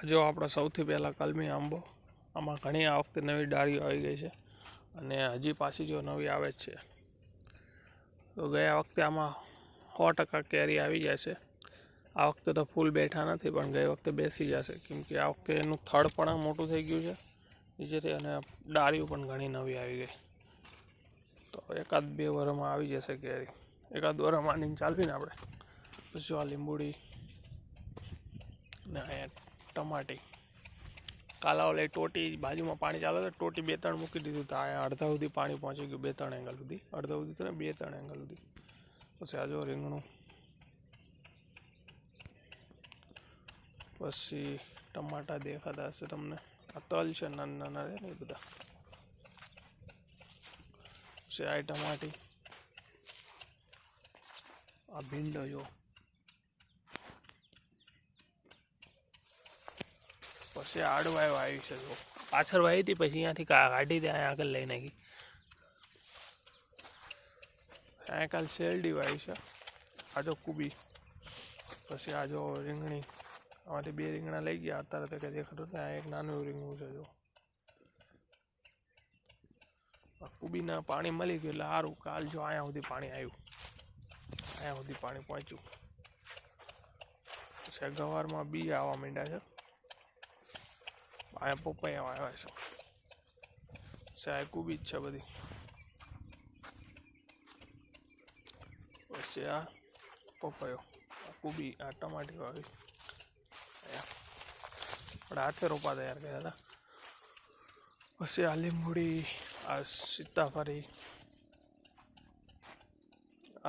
જો આપણો સૌથી પહેલાં કલમી આંબો, આમાં ઘણી આ વખતે નવી ડાળીઓ આવી ગઈ છે અને હજી પાછી જો નવી આવે જ છે. તો ગયા વખતે આમાં 100% કેરી આવી જશે. આ વખતે તો ફૂલ બેઠા નથી, પણ ગઈ વખતે બેસી જશે, કેમ કે આ વખતે એનું થડ પણ મોટું થઈ ગયું છે નીચેથી, અને ડાળીઓ પણ ઘણી નવી આવી ગઈ. તો 1-2 વર્ષમાં આવી જશે કેરી. 1 વર્ષ માનીને ચાલવી ને આપણે. પછી આ લીંબુડી ને અહીંયા ટમાટી. કાલા ઓલે ટોટી બાજુમાં પાણી ચાલે છે, ટોટી 2-3 મૂકી દીધું તો અહીંયા અડધા સુધી પાણી પહોંચી ગયું, 2-3 એંગલ સુધી. અડધા સુધી તો ને 2-3 એંગલ સુધી. પછી આ જો રીંગણું, પછી ટમાટા દેખાતા હશે તમને. આ તલ છે નાના નાના છે ને એ બધા. પછી આ ટમાટી, આ ભીંડો જો, પછી આડવાયો આવી છે જો. પાછળ વાવી હતી, પછી અહીંયાથી કાઢી દે, અહીંયા આગળ લઈ નાખી. અહીંયા કાલ શેરડી વાવી છે. આ જો કુબી, પછી આ જો રીંગણી. આમાંથી 2 રીંગણા લઈ ગયા અત્યારે તો કંઈ દેખાતું નથી. આ એક નાનું એવું રીંગણું છે જો. કુબીના પાણી મળી ગયું એટલે સારું. કાલ જો અહીંયા સુધી પાણી આવ્યું, અહીંયા સુધી પાણી પહોંચ્યું. પછી ગવારમાં બી આવવા માંડ્યા છે. અહીંયા પપૈયા આવ્યા છે. સાહેબ કુબી જ છે બધી. પછી આ પપૈયો, આ કુબી, આ ટમાટી વાવી આપણે હાથે રોપા તૈયાર કર્યા હતા. પછી આ લીંબુડી, આ સીતાફળી,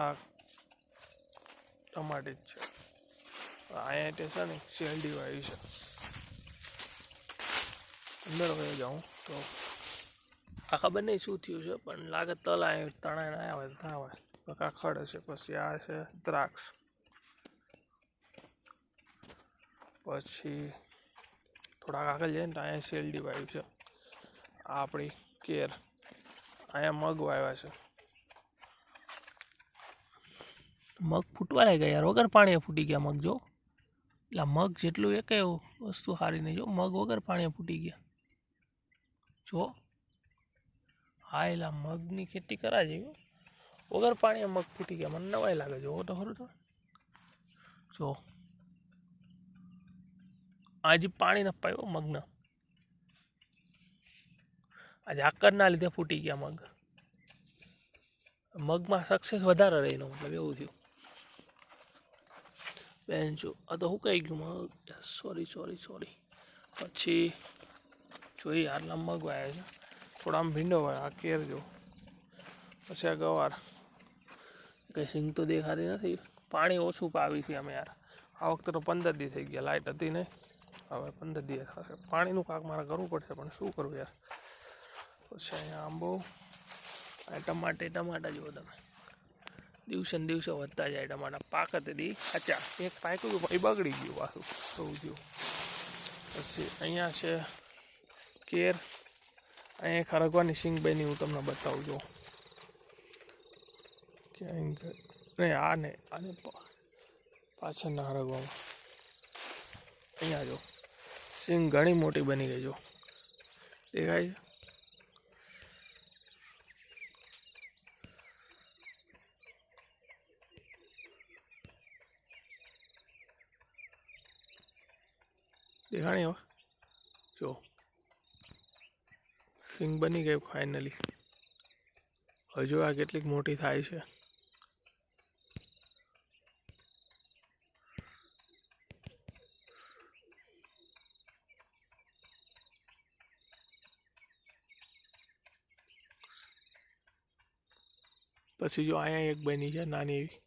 આ ટમાટી જ છે. અહીંયા તે છે ને શેરડી વાવી છે. અંદર વયો જાઉં તો આ ખબર નહીં શું થયું છે, પણ લાગે તલ અહીંયા તણાઈને આવ્યા હોય ના હોય તો કાખડ હશે. પછી આ છે દ્રાક્ષ. પછી થોડાક આગળ જઈને તો અહીંયા શેરડી વાવી છે. આ આપણી કેર. અહીંયા મગ વાવ્યા છે. મગ ફૂટવા લાગ્યા યાર, વગર પાણીએ ફૂટી ગયા મગ જો. એટલે મગ જેટલું એક વસ્તુ સારી નહીં જો, મગ વગર પાણીએ ફૂટી ગયા જો. હા, એટલે મગની ખેતી કરા જેવી, વગર પાણીએ મગ ફૂટી ગયા. મને નવાઈ લાગે જો તો ખરું. તો જો આજે પાણી ન પાયો મગના, આજે આકરના લીધે ફૂટી ગયા મગ. મગમાં સક્સેસ વધારે રહીનો મતલબ એવું થયું. બેન જો આ તો શું કહી ગયું મગ, સોરી. પછી જોઈએ આટલા મગ વાયા છે. થોડા આમ ભીંડો વાય, આ કેર જો. પછી આ ગવાર. કંઈ સિંગ તો દેખાતી નથી. પાણી ઓછું પાવી છે અમે યાર. આ વખતે તો 15 દી થઈ ગયા, લાઇટ હતી નહીં. હવે 15 દિવસ થશે. પાણીનું કાંક મારે કરવું પડશે, પણ શું કરવું યાર. પછી અહીંયા આંબો, આ ટમાટા જુઓ તમે. દિવસે ને દિવસે વધતા જાય ટમાટા. પાક હતી કાચા, એક પાક્યું પછી બગડી ગયું પાછું એવું થયું. પછી અહીંયા છે કેર. અહીંયા ખરગવાની સિંગ બની, હું તમને બતાવું છું. ક્યાંય નહીં, આને પાછળના હરગવામાં અહીંયા જો સિંગ ઘણી મોટી બની ગઈ જો, દેખાય છે. દેખાણી હવે જો સિંગ બની ગઈ ફાઇનલી. હજુ આ કેટલીક મોટી થાય છે. પછી જો અહીંયા એક બની છે નાની એવી.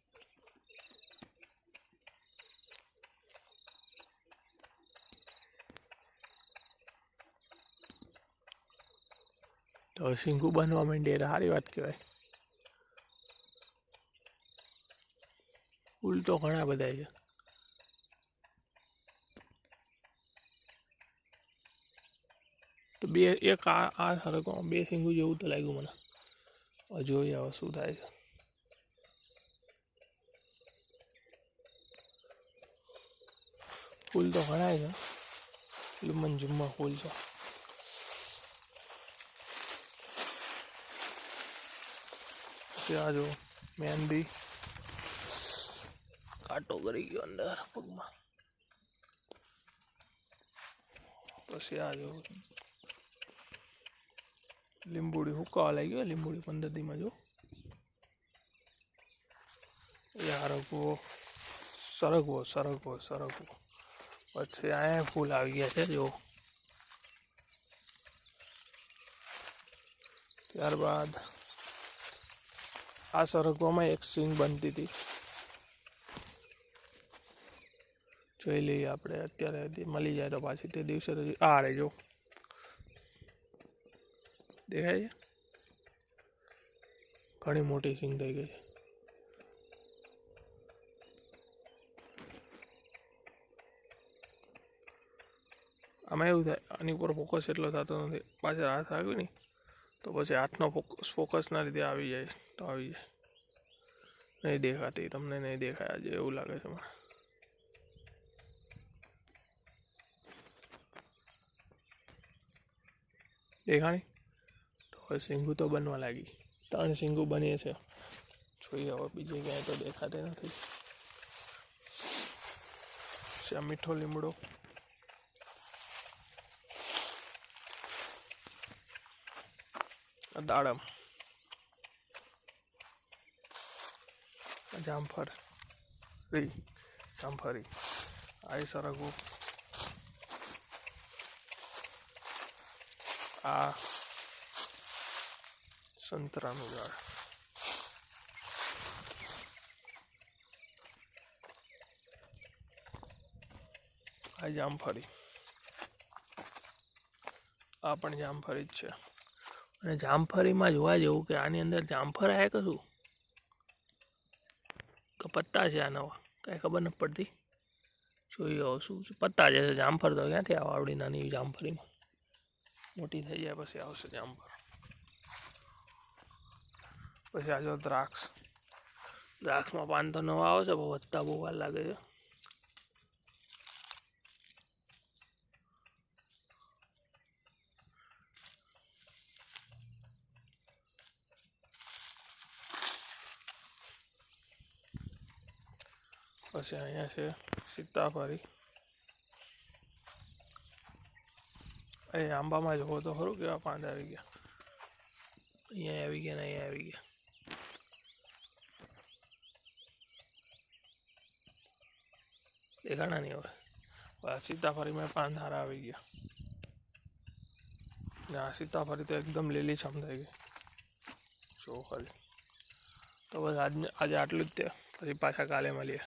તો સિંગુ બનવા માંડી એટલે સારી વાત કહેવાય. ફૂલ તો ઘણા બધા છે. તો એક આ હરગવામાં 2 સિંગુ જેવું તો લાગ્યું મને. જોઈએ હવે શું થાય છે. ફૂલ તો ઘણા છે. લુમન જુમ્મા ફૂલ છે. પછી આ જો મહેંદી કાંટો કરી ગયો અંદર પગમાં. પછી આ જો લીંબુડી હુકાવા લાગી ગયો. લીંબુડી 15 દીમાં જો સરગવો સરગવો સરગવો સરગવો. પછી અહીંયા ફૂલ આવી ગયા છે જો. ત્યારબાદ આ સરગવામાં એક સિંગ બનતી હતી, જોઈ લઈએ આપણે. અત્યારે મળી જાય તો પાછી તે દિવસે તો આ રે જો દેખાય છે, ઘણી મોટી સિંગ થઈ ગઈ છે. આમાં એવું થાય, આની ઉપર ફોકસ એટલો થતો નથી. પાછળ હાથ આવ્યો ને તો પછી હાથનો ફોકસના લીધે આવી જાય તો આવી જાય. નહીં દેખાતી, તમને નહીં દેખાય આજે એવું લાગે છે મને. દેખાણી તો હવે સિંગુ તો બનવા લાગી. 3 સિંગુ બની છે. જોઈએ હવે બીજે ક્યાંય તો દેખાતી નથી. આ મીઠો લીમડો, દાડમ, જામફળી, જામફળી, આ સરગવો, આ સંતરાનું ઝાડ, આ જામફળી, આ પણ જામફળી જ છે. અને જામફળીમાં જોવા જેવું કે આની અંદર જામફળ આવે કશું કે પત્તા છે આ નવા, કાંઈ ખબર નથી પડતી. જોઈએ હવે શું છે. પત્તા જ છે, જામફળ તો ક્યાંથી આવે આવડી નાની જામફળીમાં? મોટી થઈ જાય પછી આવશે જામફળ. પછી આ જો દ્રાક્ષ, દ્રાક્ષમાં પાન તો નવા આવે છે પણ વધતા બહુ વાર લાગે છે. પછી અહીંયા છે સીતાફળી. અહીં આંબામાં જુઓ તો ખરું કેવા પાંદ આવી ગયા. અહીંયા આવી ગયા ને અહીંયા આવી ગયા. દેખાણા નહીં હવે. સીતાફળીમાં પાંદ હારા આવી ગયા. ને આ સીતાફળી તો એકદમ લીલીછમ થઈ ગઈ. જો ખરી. તો બસ આજે આટલું જ તે. પછી પાછા કાલે મળીએ.